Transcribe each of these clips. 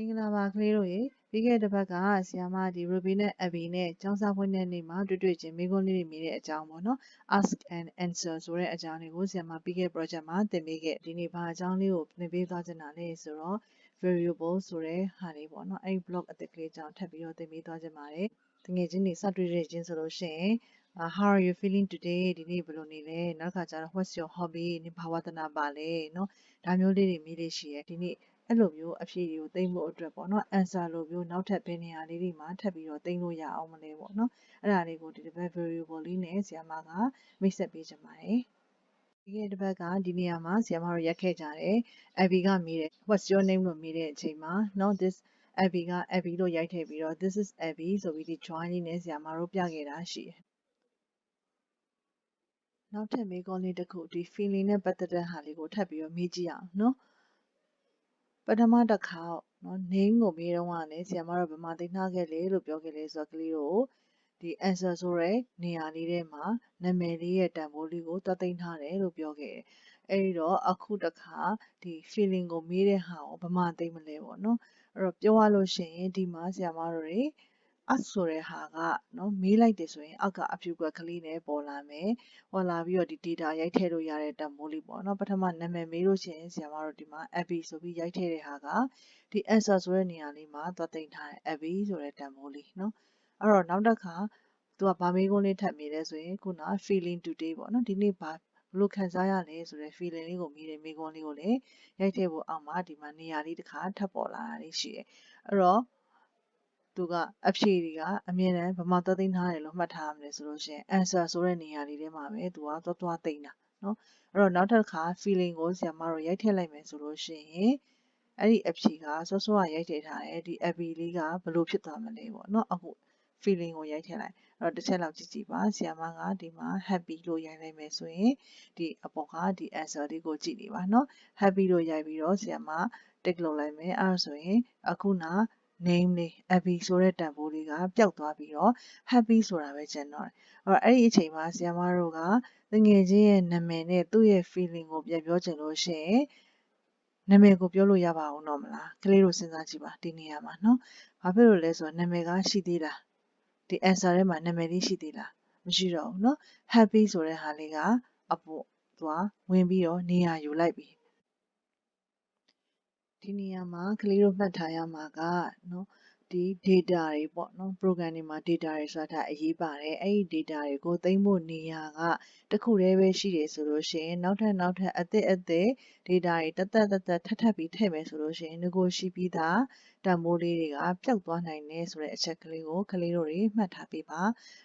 င်္ဂလာပါကလေးတို့ရေပြီးခဲ့တဲ့တစ်ပတ်ကဆရာမဒီ Ruby နဲ့ Abby နဲ့ကျောင်းစာဖွင့်တဲ့နေ့မှာတွေ့ချင်းမိကုန်းလေးတွေမေးတဲ့အကြောင်းပေါ့နော် ask and answer ဆိုတဲ့အကြောင်းလေးကိုဆရာမပြီးခဲ့ project မှာသင်ပေးခဲ့ဒီနေ့ဘာအကြောင်းလေးကိုသင်ပေးသွားချင်တာလဲဆိုတော့ variable ဆိုတဲ့ဟာလေးပေါ့နော်အဲ့ဒီ block အသစ်ကလေးကြောင့်ထပ်ပြီးတော့သင်ပေးသွားချင်ပါတယ်တကယ်ချင်းတွေစတွေ့တဲ့ချင်းဆိုလို့ရှိရင်how are you feeling today ဒီနေ့ဘယ်လိုနေလဲနောက်ခါကျတော့ what's your hobby နေဘာဝတနာပါလဲเนาะဒါမျိုးလေးတွေမေးလို့ရှိရဒီနေ့အဲ့လိုမျိုးအဖြေတွေကိုသိမ့်ဖို့အတွက်ပေါ့နော် answer လိုမျိုးနောက်ထပ်ဘယ်နေရာလေးတွေမှာထပ်ပြီးတော့သိမ့်လို့ရအောင်မလဲပေါ့နော်အဲ့ဒါလေးကိုဒီတစ်ပတ် variable လေးနဲ့ဆရာမကမိတ်ဆက်ပေးချင်ပါတယ်ဒီကတစ်ပတ်ကဒီနေရာမှာဆရာမတို့ရက်ခဲ့ကြတယ် Abby ကမေးတယ် what's your name လို့မေးတဲ့အချိန်မှာเนาะ this Abby က Abby လို့ရိုက်ထည့်ပြီးတော့ this is Abby ဆိုပြီးဒီ join လေးနဲ့ဆရာမတို့ပြခဲ့တာရှိတယ်နောက်ထပ်မေးခွန်းလေးတစ်ခုဒီ feeling နဲ့ပတ်သက်တဲ့ဟာလေးကိုထပ်ပြီးတော့မေးကြည့်အောင်เนาะပထမတစ်ခါနော် name ကိုမေးတော့ကလည်းဆရာမတို့ဘယ်မှာသိထားခဲ့လဲလို့ပြောခဲ့လဲဆိုတော့ကလေးတို့ဒီ answer ဆိုတဲ့နေရာလေးထဲမှာနာမည်လေးရဲ့တန်ဖိုးလေးကိုတွက်သိမ်းထားတယ်လို့ပြောခဲ့တယ်။အဲဒီတော့အခုတစ်ခါဒီ feeling ကိုမေးတဲ့ဟာကိုဘယ်မှာသိမ်းမလဲပေါ့နော်။အဲ့တော့ပြောရလို့ရှိရင်ဒီမှာဆရာမတို့တွေ us ဆိုတဲ့ဟာကနော်မေးလိုက်တယ်ဆိုရင်အောက်ကအဖြူကွက်ကလေးနဲ့ပေါ်လာမယ်။ပေါ်လာပြီးတော့ဒီ data ရိုက်ထည့်လို့ရတဲ့တန်ဖိုးလေးပေါ့နော်။ပထမနာမည်မေးလို့ရှိရင်ဆရာမတို့ဒီမှာ Abby ဆိုပြီးရိုက်ထည့်တဲ့ဟာကဒီ answer ဆိုတဲ့နေရာလေးမှာသွားသိမ်းထားတယ် Abby ဆိုတဲ့တန်ဖိုးလေးနော်။အဲ့တော့နောက်တစ်ခါသူကဗာမေးခွန်းလေးထပ်မေးလဲဆိုရင်ခုန feeling today ပေါ့နော်။ဒီနေ့ဘလို့ခံစားရလဲဆိုတဲ့ feeling လေးကိုမေးတဲ့မေးခွန်းလေးကိုလည်းရိုက်ထည့်ဖို့အောက်မှာဒီမှာနေရာလေးတစ်ခါထပ်ပေါ်လာတာလေးရှိတယ်။အဲ့တော့သူကအဖြေတွေကအမြဲတမ်းဗမာသွားသိမ်းထားတယ်လို့မှတ်ထားရမယ်ဆိုလို့ရှိရင် answer ဆိုတဲ့နေရာလေးထဲမှာပဲသူကသွားသိမ်းတာနော်အဲ့တော့နောက်တစ်ခါ feeling ကိုဆရာမတို့ရိုက်ထည့်လိုက်မယ်ဆိုလို့ရှိရင်အဲ့ဒီအဖြေကစောစောကရိုက်ထည့်ထားတယ်ဒီ Abby လေးကဘယ်လိုဖြစ်သွားမလဲပေါ့နော်အခု feeling ကိုရိုက်ထည့်လိုက်အဲ့တော့တစ်ချက်လောက်ကြည့်ကြည့်ပါဆရာမကဒီမှာ happy လို့ရိုက်လိုက်မယ်ဆိုရင်ဒီအပေါ်ကဒီ answer လေးကိုကြည့်နေပါနော် happy လို့ရိုက်ပြီးတော့ဆရာမ tick လုပ်လိုက်မယ်အဲ့ဒါဆိုရင်အခုနname လေး Abby ဆိုတဲ့တန်ဖိုးလေးကပျောက်သွားပြီးတော့ happy ဆိုတာပဲကျန်တော့တယ်အဲ့ဒီအချိန်မှာဆရာမတို့ကတငယ်ချင်းရဲ့နာမည်နဲ့သူ့ရဲ့ feeling ကိုပြန်ပြောချင်လို့ရှိရင်နာမည်ကိုပြောလို့ရပါအောင်တော့မလားကလေးတို့စဉ်းစားကြည့်ပါဒီနေရာမှာเนาะဘာဖြစ်လို့လဲဆိုတော့နာမည်ကရှိသေးလားဒီ answer ထဲမှာနာမည်လေးရှိသေးလားမရှိတော့ဘူးเนาะ happy ဆိုတဲ့ဟာလေးကအပေါ်သွားဝင်ပြီးတော့နေရာယူလိုက်ပြီဒီနေရာမှာကလေးတို့မှတ်ထားရမှာကနော်ဒီ data တွေပေါ့နော် program တွေမှာ data တွေဆိုတာအရေးပါတယ်အဲ့ဒီ data တွေကိုသိမ်းဖို့နေရာကတစ်ခုတည်းပဲရှိတယ်ဆိုလို့ရှိရင်နောက်ထပ်အသစ် data တွေထပ်ပြီးထည့်မယ်ဆိုလို့ရှိရင်ငကိုရှိပြီးသားတန်ဖိုးလေးတွေကပျောက်သွားနိုင်တယ်ဆိုတဲ့အချက်ကလေးကိုကလေးတို့တွေမှတ်ထားပေးပါ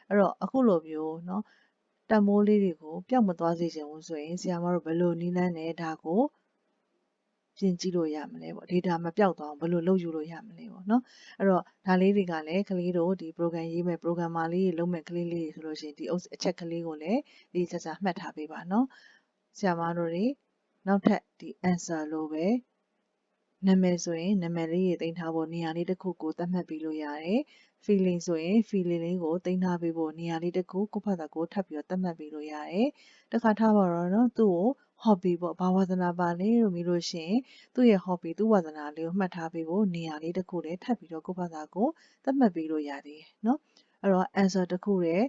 အဲ့တော့အခုလိုမျိုးเนาะတန်ဖိုးလေးတွေကိုပျောက်မသွားစေချင်ဘူးဆိုရင်ဆရာမတို့ဘယ်လိုနည်းလမ်းနဲ့ဒါကိုပြင်ကြည့်လို့ရမလဲပေါ့ data မပျောက်သွားအောင်ဘယ်လိုလုပ်ယူလို့ရမလဲပေါ့နော်အဲ့တော့ဒါလေးတွေကလည်းကလေးတို့ဒီ program ရေးမဲ့ programmer လေးတွေလုပ်မဲ့ကလေးလေးတွေဆိုလို့ရှိရင်ဒီအချက်ကလေးကိုလည်းဒီစစမှတ်ထားပေးပါနော်ဆရာမတို့တွေနောက်ထပ်ဒီ answer လိုပဲနာမည်ဆိုရင်နာမည်လေးတွေတင်ထားဖို့နေရာလေးတစ်ခုကိုသတ်မှတ်ပေးလို့ရတယ် feeling ဆိုရင် feeling လေးကိုတင်ထားပေးဖို့နေရာလေးတစ်ခုကိုယ့်ဘာသာကိုထပ်ပြီးတော့သတ်မှတ်ပေးလို့ရတယ်တစ်ခါထားပါတော့နော်သူ့ကို hobby ပေါ့ဘာဝါသနာပါလဲလို့မေးလို့ရှိရင်သူ့ရဲ့ hobby သူ့ဝါသနာလေးကိုမှတ်ထားပေးဖို့နေရာလေးတစ်ခုလည်းထပ်ပြီးတော့ကိုယ့်ဘာသာကိုသတ်မှတ်ပေးလို့ရသေးတယ်เนาะအဲ့တော့ answer တစ်ခုတည်း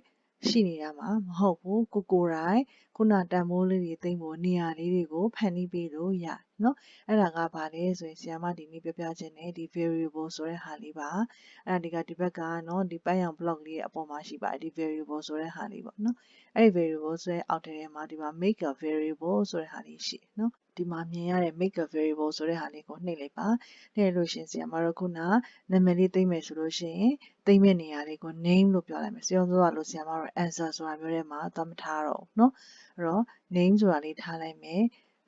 ရှိနေတာမှာမဟုတ်ဘူးကိုယ်တိုင်ခုနတန်မိုးလေးတွေသိမ့်ဖို့နေရာလေးတွေကိုဖန်တီးပေးလို့ရเนาะအဲ့ဒါကဘာလဲဆိုရင်ဆရာမဒီနေ့ပြောပြခြင်းနဲ့ဒီ variable ဆိုတဲ့ဟာလေးပါအဲ့ဒါဒီဘက်ကเนาะဒီပန်းရောင် block လေးရဲ့အပေါ်မှာရှိပါတယ်ဒီ variable ဆိုတဲ့ဟာလေးပေါ့เนาะအဲ့ဒီ variable ဆိုတဲ့အောက်ထဲမှာဒီမှာ make a variable ဆိုတဲ့ဟာလေးရှိတယ်เนาะဒီမှာမြင်ရတဲ့ make a variable ဆိုတဲ့ဟာလေးကိုနှိပ်လိုက်ပါနှိပ်လို့ရှင်ဆရာမတို့ခုနနာမည်လေးသိမ့်မယ်ဆိုလို့ရှိရင်သိမ့်မဲ့နေရာလေးကို name လို့ပြောလိုက်မယ်စောစောကလို့ဆရာမတို့ answer ဆိုတာမျိုးထဲမှာသွားမထားတော့ဘူးเนาะအဲ့တော့ name ဆိုတာလေးထားလိုက်မယ်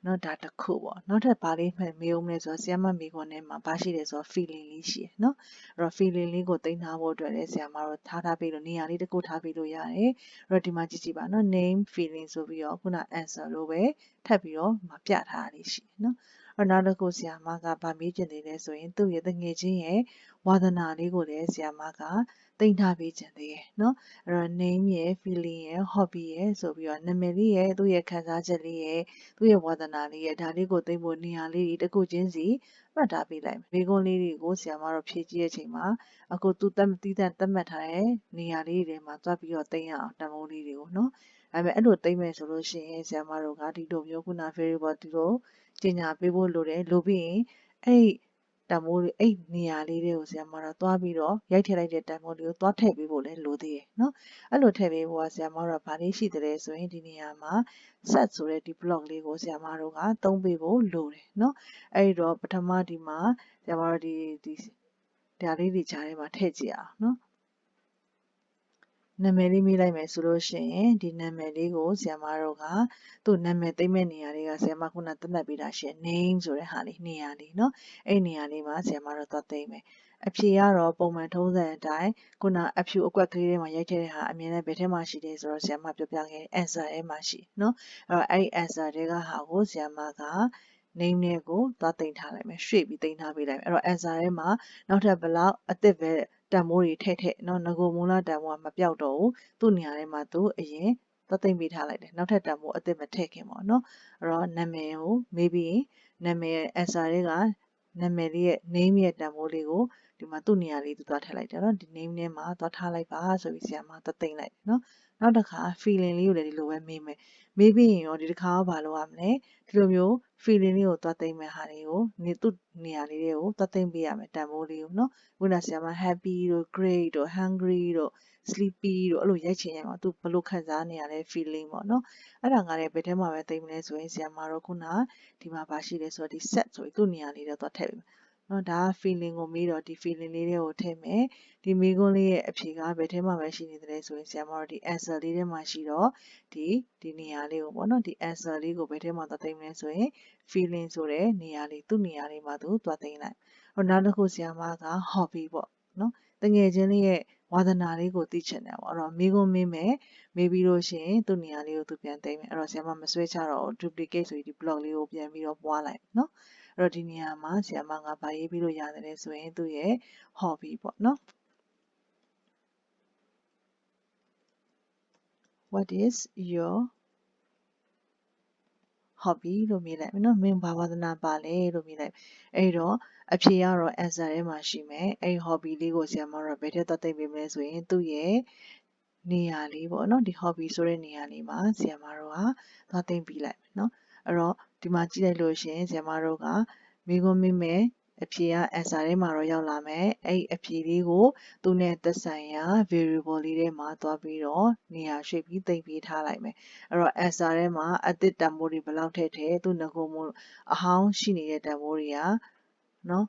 နော်ဒါတစ်ခုပေါ့နောက်ထပ်ဘာလေးမေးဦးမလဲဆိုတော့ဆရာမမေးခွန်းထဲမှာဘာရှိလဲဆိုတော့ feeling လေးရှိတယ်နော်အဲ့တော့ feeling လေးကိုသိမ်းထားဖို့အတွက်လည်းဆရာမတို့ထားပေးလို့နေရာလေးတစ်ခုထားပေးလို့ရတယ်အဲ့တော့ဒီမှာကြည့်ကြည့်ပါနော် name feeling ဆိုပြီးတော့ခုန answer လို့ပဲထပ်ပြီးတော့ပြထားလေးရှိတယ်နော်အဲ့နောက်တစ်ခုဆရာမကဗာမေးချင်သေးလဲဆိုရင်သူ့ရဲ့တငယ်ချင်းရဲ့ဝါသနာလေးကိုလည်းဆရာမက သိမ့်ထားပေးခြင်းသေးတယ်နော်အဲ့တော့ name ရယ် feeling ရယ် hobby ရယ်ဆိုပြီးတော့နာမည်လေးရယ်သူ့ရဲ့ခံစားချက်လေးရယ်သူ့ရဲ့ဝါသနာလေးရယ်ဒါလေးကိုသိမ့်ဖို့နေရာလေးတွေတစ်ခုချင်းစီမှတ်ထားပေးလိုက်မယ်မိကွန်းလေးတွေကိုဆရာမတို့ဖြည့်ကြည့်တဲ့အချိန်မှာအခုသူသတ်မှတ်ထားတဲ့နေရာလေးတွေမှာသွားပြီးတော့သိမ့်ရအောင်တန်ဖိုးလေးတွေကိုနော်အဲ့လိုသိမ့်မယ်ဆိုလို့ရှိရင်ဆရာမတို့ကဒီလိုမျိုးခုန variable ဒီလိုကျညာပေးဖို့လိုတယ်လိုပြီးရင်အဲ့တန်ဖိုးလေးအဲ့နေရာလေးတွေကိုဆရာမတို့သွားပြီးတော့ရိုက်ထည့်လိုက်တဲ့တန်ဖိုးလေးကိုသွားထည့်ပေးဖို့လည်းလိုသေးတယ်နော်အဲ့လိုထည့်ပေးဖို့ကဆရာမတို့ကဘာလေးရှိတယ်ဆိုရင်ဒီနေရာမှာ set ဆိုတဲ့ဒီ block လေးကိုဆရာမတို့ကသုံးပေးဖို့လိုတယ်နော်အဲ့တော့ပထမဒီမှာဆရာမတို့ဒီဒါလေးတွေကြားထဲမှာထည့်ကြည့်အောင်နော်နာမည်လေးမေးလိုက်မယ်ဆိုလို့ရှိရင်ဒီနာမည်လေးကိုဆရာမတို့ကသူ့နာမည်သိမ့်မဲ့နေရာလေးကဆရာမခုနသတ်မှတ်ပေးတာရှိ name ဆိုတဲ့ဟာလေးနေရာလေးเนาะအဲ့နေရာလေးမှာဆရာမတို့သွားသိမ့်မယ်အဖြေကတော့ပုံမှန်ထုံးစံအတိုင်းခုနအဖြူအကွက်ကလေးထဲမှာရိုက်ထည့်တဲ့ဟာအမြင်နဲ့ဘယ်ထဲမှာရှိတယ်ဆိုတော့ဆရာမပြောပြခဲ့ answer ထဲမှာရှိเนาะအဲ့တော့အဲ့ answer တွေကဟာကိုဆရာမက name နဲ့ကိုသွားသိမ့်ထားလိုက်မယ်ရွှေ့ပြီးသိမ့်ထားပေးလိုက်မယ်အဲ့တော့ answer ထဲမှာနောက်ထပ်ဘလောက်အသစ်ပဲတန်မိုးတွေထည့်เนาะငကိုမူလတန်မိုးကမပြောက်တော့ဘူးသူ့နေရာထဲမှာသူအရင်သွားသိမ့်ပေးထားလိုက်တယ်နောက်ထပ်တန်မိုးအသစ်မထည့်ခင်ပေါ့เนาะအဲ့တော့နာမည်ကိုမေးပြီးနာမည် answer တွေကနာမည်လေးရဲ့ name ရဲ့တန်ဖိုးလေးကိုဒီမှာသူ့နေရာလေးသူသွားထည့်လိုက်တယ်เนาะဒီ name ထဲမှာသွားထားလိုက်ပါဆိုပြီးဆရာမသွားသိမ့်လိုက်เนาะနောက်တစ်ခါ feeling လေးကိုလည်းဒီလိုပဲမေးမယ်မေးပြီးရင်ရောဒီတစ်ခါဘာလုပ်ရမလဲဒီလိုမျိုး feeling လေးကိုသွားသိမ့်မဲ့ဟာလေးကိုသူ့နေရာလေးတွေကိုသွားသိမ့်ပေးရမယ်တန်ဖိုးလေးကိုเนาะခုနဆရာမ happy တို့ great တို့ hungry တို့ sleepy တို့အဲ့လိုရိုက်ချင်ရမှာသူဘယ်လိုခံစားနေရလဲ feeling ပေါ့เนาะအဲ့ဒါကလည်းဘယ်ထဲမှာပဲသိမ့်မလဲဆိုရင်ဆရာမတို့ခုနဒီမှာပါရှိတယ်ဆိုတော့ဒီ set ဆိုပြီးသူ့နေရာလေးတော့သွားထည့်ပေးမယ်နော်ဒါက feeling ကိုမေးတော့ဒီ feeling လေးတွေကိုထည့်မယ်ဒီမေးခွန်းလေးရဲ့အဖြေကဘယ်ထဲမှာပဲရှိနေတယ်ဆိုရင်ဆရာမတို့ဒီ answer လေးထဲမှာရှိတော့ဒီနေရာလေးကိုပေါ့နော်ဒီ answer လေးကိုဘယ်ထဲမှာသွားသိမ့်မလဲဆိုရင် feeling ဆိုတဲ့နေရာလေးသူ့နေရာလေးမှာသူသွားသိမ့်လိုက်နောက်တစ်ခုဆရာမက hobby ပေါ့နော်တငယ်ချင်းလေးရဲ့ဝါသနာလေးကိုသိချင်တယ်ပေါ့အဲ့တော့မေးခွန်းမေးမယ်မေးပြီးလို့ရှိရင်သူ့နေရာလေးကိုသူပြန်သိမ့်မယ်အဲ့တော့ဆရာမမဆွဲချတော့ duplicate ဆိုပြီးဒီ block လေးကိုပြန်ပြီးတော့ပွားလိုက်နော်အဲ့တော့ဒီနေရာမှာဆရာမကဗာရေးပြီးလို့ရတယ်ဆိုရင်သူ့ရဲ့ hobby ပေါ့နော် What is your hobby လို့မေးလိုက်မယ်နော်မင်းဘာဝါသနာပါလဲလို့မေးလိုက်အဲ့တော့အဖြေကတော့ answer ထဲမှာရှိမယ်အဲ့ hobby လေးကိုဆရာမတို့ဘယ်ထဲသွားသိမ့်ပေးမလဲဆိုရင်သူ့ရဲ့နေရာလေးပေါ့နော်ဒီ hobby ဆိုတဲ့နေရာလေးမှာဆရာမတို့ကသွားသိမ့်ပြီးလိုက်မယ်နော်အဲ့တော့ဒီမှာကြည့်လိုက်လို့ရှိရင်ဆရာမတို့ကမိခွန်းမိမယ်အဖြေက answer ထဲမှာတော့ရောက်လာမယ်အဲ့အဖြေလေးကိုသူနဲ့သက်ဆိုင်ရာ variable လေးထဲမှာသွားပြီးတော့နေရာရွှေ့ပြီးသိမ့်ပေးထားလိုက်မယ်အဲ့တော့ answer ထဲမှာအသစ်တန်ဖိုးတွေဘယ်လောက်ထည့်ထည့်သူငကိုမို့အဟောင်းရှိနေတဲ့တန်ဖိုးတွေကနော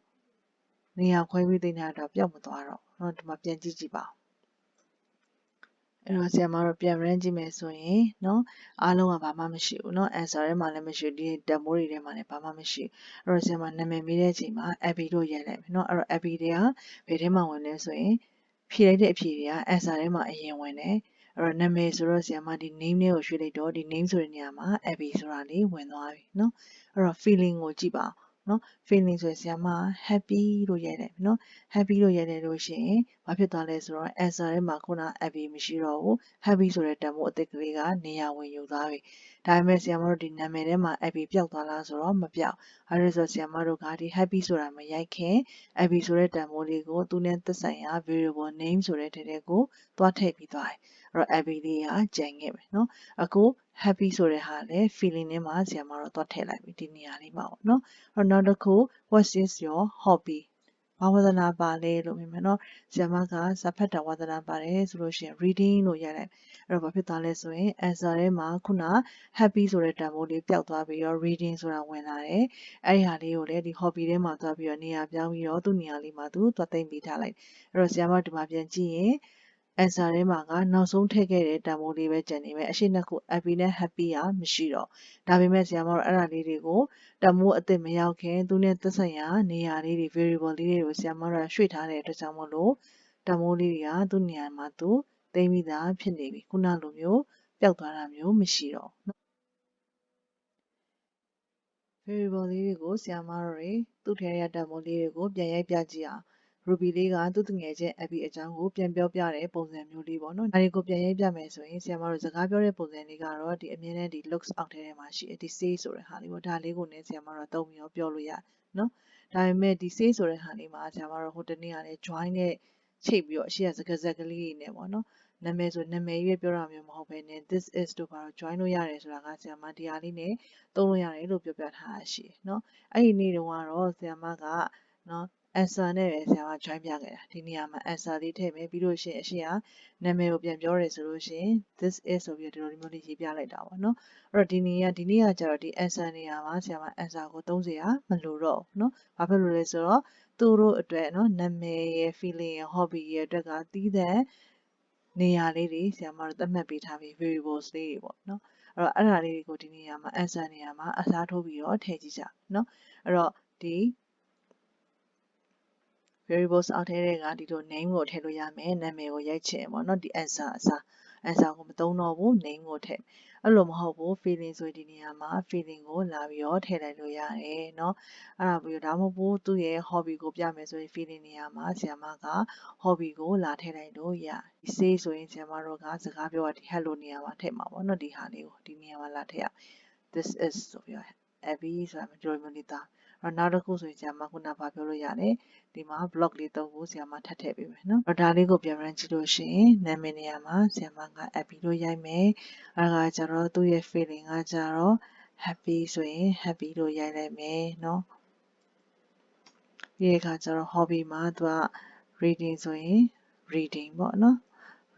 ်နေရာခွဲပြီးသိမ့်ထားတော့ပျောက်မသွားတော့နော်ဒီမှာပြန်ကြည့်ပါဦးအဲ့တော့ဆရာမတို့ပြန် run ကြည့်မယ်ဆိုရင်เนาะအားလုံးကဘာမှမရှိဘူးเนาะ answer ထဲမှာလည်းမရှိဘူးဒီတန်ဖိုးတွေထဲမှာလည်းဘာမှမရှိဘူးအဲ့တော့ဆရာမနာမည်မေးတဲ့အချိန်မှာ Abby လို့ရိုက်လိုက်မယ်เนาะအဲ့တော့ Abby တွေကဘယ်ထဲမှာဝင်လဲဆိုရင်ဖြေလိုက်တဲ့အဖြေတွေက answer ထဲမှာအရင်ဝင်တယ်အဲ့တော့နာမည်ဆိုတော့ဆရာမဒီ name လေးကိုရွှေ့လိုက်တော့ဒီ name ဆိုတဲ့နေရာမှာ Abby ဆိုတာလေးဝင်သွားပြီเนาะအဲ့တော့ feeling ကိုကြည့်ပါနော် feeling ဆိုရင်ဆရာမ happy လို့ရိုက်လိုက်နော် happy လို့ရိုက်လိုက်လို့ရှိရင်ဘာဖြစ်သွားလဲဆိုတော့ answer ထဲမှာခုန happy မရှိတော့ဘူး happy ဆိုတဲ့တန်ဖိုးအသစ်ကလေးကနေရာဝင်ယူသွားပြီဒါပေမဲ့ဆရာမတို့ဒီနာမည်ထဲမှာ happy ပျောက်သွားလားဆိုတော့မပျောက်အဲဒါဆိုဆရာမတို့ကဒီ happy ဆိုတာမရိုက်ခင် happy ဆိုတဲ့တန်ဖိုးလေးကိုသူနဲ့သက်ဆိုင်ရာ variable name ဆိုတဲ့ထဲကိုသွားထည့်ပြီးသွားတယ်အဲ့တော့ happy လေးကကျန်ခဲ့မယ်နော်အခု happy ဆိုတဲ့ဟာလည်း feeling ထဲမှာဆရာမတို့သွားထည့်လိုက်ပြီဒီနေရာလေးမှာပေါ့နော်နောက်တစ်ခု what is your hobby ဘာဝါသနာပါလဲလို့မြင်မယ်နော်ဆရာမကစာဖတ်တာဝါသနာပါတယ်ဆိုလို့ရှိရင် reading လို့ရိုက်လိုက်အဲ့တော့ဘာဖြစ်သွားလဲဆိုရင် answer ထဲမှာခုန happy ဆိုတဲ့တန်ဖိုးလေးပျောက်သွားပြီးတော့ reading ဆိုတာဝင်လာတယ်အဲ့ဒီဟာလေးကိုလည်းဒီ hobby ထဲမှာသွားပြီးတော့နေရာပြောင်းပြီးတော့သူ့နေရာလေးမှာသူသွားသိမ့်ပေးထားလိုက်အဲ့တော့ဆရာမဒီမှာပြန်ကြည့်ရင် answer ထဲမှာကနောက်ဆုံးထည့်ခဲ့တဲ့တန်ဖိုးလေးပဲကျန်နေမယ်အရှိနှစ်ခု happy နဲ့ happy ကမရှိတော့ဒါပေမဲ့ဆရာမတို့အဲ့ဒါလေးတွေကိုတန်ဖိုးအသစ်မရောက်ခင်သူနဲ့သက်ဆိုင်ရာနေရာလေးတွေ variable လေးတွေကိုဆရာမတို့ရွှေ့ထားတဲ့အတွက်ကြောင့်မို့လို့တန်ဖိုးလေးတွေကသူ့နေရာမှာသူသိမ့်ပြီးသားဖြစ်နေပြီခုနလိုမျိုးပျောက်သွားတာမျိုးမရှိတော့ဘူး variable လေးတွေကိုဆရာမတို့တွေသူ့ထဲရတန်ဖိုးလေးတွေကိုပြန်ရိုက်ပြကြည့်အောင် Ruby လေးကသူ့တငယ်ချင်း Abby အကြောင်းကိုပြန်ပြောပြတဲ့ပုံစံမျိုးလေးပေါ့နော်။ဒါတွေကိုပြန်ရိုက်ပြမယ်ဆိုရင်ဆရာမတို့စကားပြောတဲ့ပုံစံလေးကတော့ဒီအမြဲတမ်းဒီ looks အောက်ထဲမှာရှိတယ်ဒီ say ဆိုတဲ့ဟာလေးပေါ့ဒါလေးကိုလည်းဆရာမတို့သုံးပြီးတော့ပြောလို့ရတယ်နော်။ဒါပေမဲ့ဒီ say ဆိုတဲ့ဟာလေးမှာဆရာမတို့ဟိုတနေ့ကလည်း join နဲ့ချိတ်ပြီးတော့အရှိရစကားကလေးတွေနဲ့ပေါ့နော်။နာမည်ဆိုနာမည်ရွေးပြောတာမျိုးမဟုတ်ဘဲနဲ့ this is တို့ဘာလို့ join လို့ရတယ်ဆိုတာကဆရာမဒီဟာလေးနဲ့သုံးလို့ရတယ်လို့ပြောပြထားတာရှိတယ်နော်။အဲ့ဒီနေ့တုန်းကတော့ဆရာမကနော် answer နဲ့ပဲဆရာမ join ပြခဲ့တာဒီနေရာမှာ answer လေးထည့်မယ်ပြီးလို့ရှိရင်အရှိကနာမည်ကိုပြန်ပြောရဲဆိုလို့ရှိရင် this is ဆိုပြီးတော့ဒီလိုမျိုးလေးရေးပြလိုက်တာပေါ့နော်အဲ့တော့ဒီနေ့ကကျတော့ဒီ answer နေရာမှာဆရာမ answer ကိုသုံးစရာမလိုတော့ဘူးနော်ဘာဖြစ်လို့လဲဆိုတော့သူတို့အတွက်နော်နာမည်ရယ် feeling ရယ် hobby ရယ်အတွက်ကတီးတဲ့နေရာလေးတွေဆရာမတို့သတ်မှတ်ပေးထားပြီး variables လေးတွေပေါ့နော်အဲ့ဒါလေးတွေကိုဒီနေရာမှာ answer နေရာမှာအစားထိုးပြီးတော့ထည့်ကြည့်ကြနော်အဲ့တော့ဒီ variables အောက်ထဲကဒီလို name ကိုထည့်လို့ရမယ်နာမည်ကိုရိုက်ချင်ပေါ့နော်ဒီ answer အစား answer ကိုမသုံးတော့ဘူး name ကိုထည့်အဲ့လိုမဟုတ်ဘူး feeling ဆိုဒီနေရာမှာ feeling ကိုလာပြီးတော့ထည့်လိုက်လို့ရတယ်เนาะအဲ့ဒါပြီးတော့ဒါမှမဟုတ်သူ့ရဲ့ hobby ကိုပြမယ်ဆိုရင် feeling နေရာမှာဆရာမက hobby ကိုလာထည့်လိုက်လို့ရဒီ say ဆိုရင်ဆရာမတို့ကစကားပြောတာဒီ hello နေရာမှာထည့်မှာပေါ့နော်ဒီဟာလေးကိုဒီနေရာမှာလာထည့်ရ this is ဆိုပြီးတော့ Abby ဆိုတာမကြိုးမနေတာနောက်တစ်ခုဆိုရင်ဆရာမခုနဘာပြောလို့ရတယ်ဒီမှာ block လေးသုံးခုဆရာမထပ်ထည့်ပေးမယ်နော်ဒါလေးကိုပြန် run ကြည့်လို့ရှိရင်နာမည်နေရာမှာဆရာမက Abby လို့ရိုက်မယ်အဲ့ဒါကြတော့သူ့ရဲ့ feeling ကကြတော့ happy ဆိုရင် happy လို့ရိုက်လိုက်မယ်နော်ဒီအခါကျတော့ hobby မှာသူက reading ဆိုရင် reading ပေါ့နော်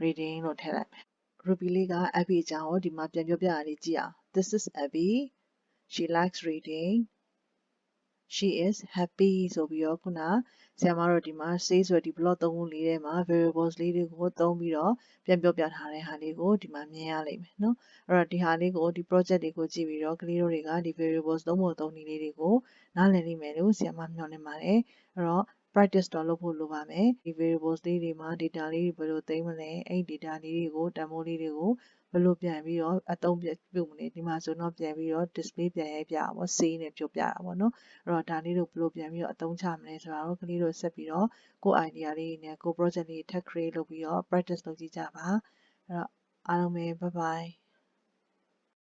reading လို့ထည့်လိုက်မယ် Ruby လေးက Abby အကြောင်းကိုဒီမှာပြန်ပြောပြရလေးကြည့်အောင် This is Abby she likes reading she is happy ဆိုပြီးတော့ခုနဆရာမတို့ဒီမှာ say ဆိုတဲ့ဒီ block သုံးခုလေးထဲမှာ variables လေးတွေကိုသုံးပြီးတော့ပြန်ပြောပြထားတဲ့ဟာလေးကိုဒီမှာမြင်ရလိမ့်မယ်နော်အဲ့တော့ဒီဟာလေးကိုဒီ project တွေကိုကြည့်ပြီးတော့ကလေးတို့တွေကဒီ variables သုံးဖို့သုံးနည်းလေးတွေကိုနားလည်လိမ့်မယ်လို့ဆရာမမျှော်လင့်ပါတယ်အဲ့တော့ practice တော့လုပ်ဖို့လိုပါမယ်ဒီ variables လေးတွေမှာ data လေးတွေဘယ်လိုသိမ်းမလဲအဲ့ဒီ data လေးတွေကိုတန်ဖိုးလေးတွေကိုဘယ်လိုပြန်ပြီးတော့အသုံးပြုမလဲဒီမှာဆိုတော့ပြန်ပြီးတော့ display ပြန်ရိုက်ပြတာပေါ့ say နဲ့ပြောပြတာပေါ့နော်အဲ့တော့ဒါလေးတို့ဘယ်လိုပြန်ပြီးတော့အသုံးချမလဲဆိုတာကိုကလေးတို့ဆက်ပြီးတော့ကိုယ် idea လေးနဲ့ကို project လေးထပ် create လုပ်ပြီးတော့ practice လုပ်ကြည့်ကြပါအဲ့တော့အားလုံးပဲ bye bye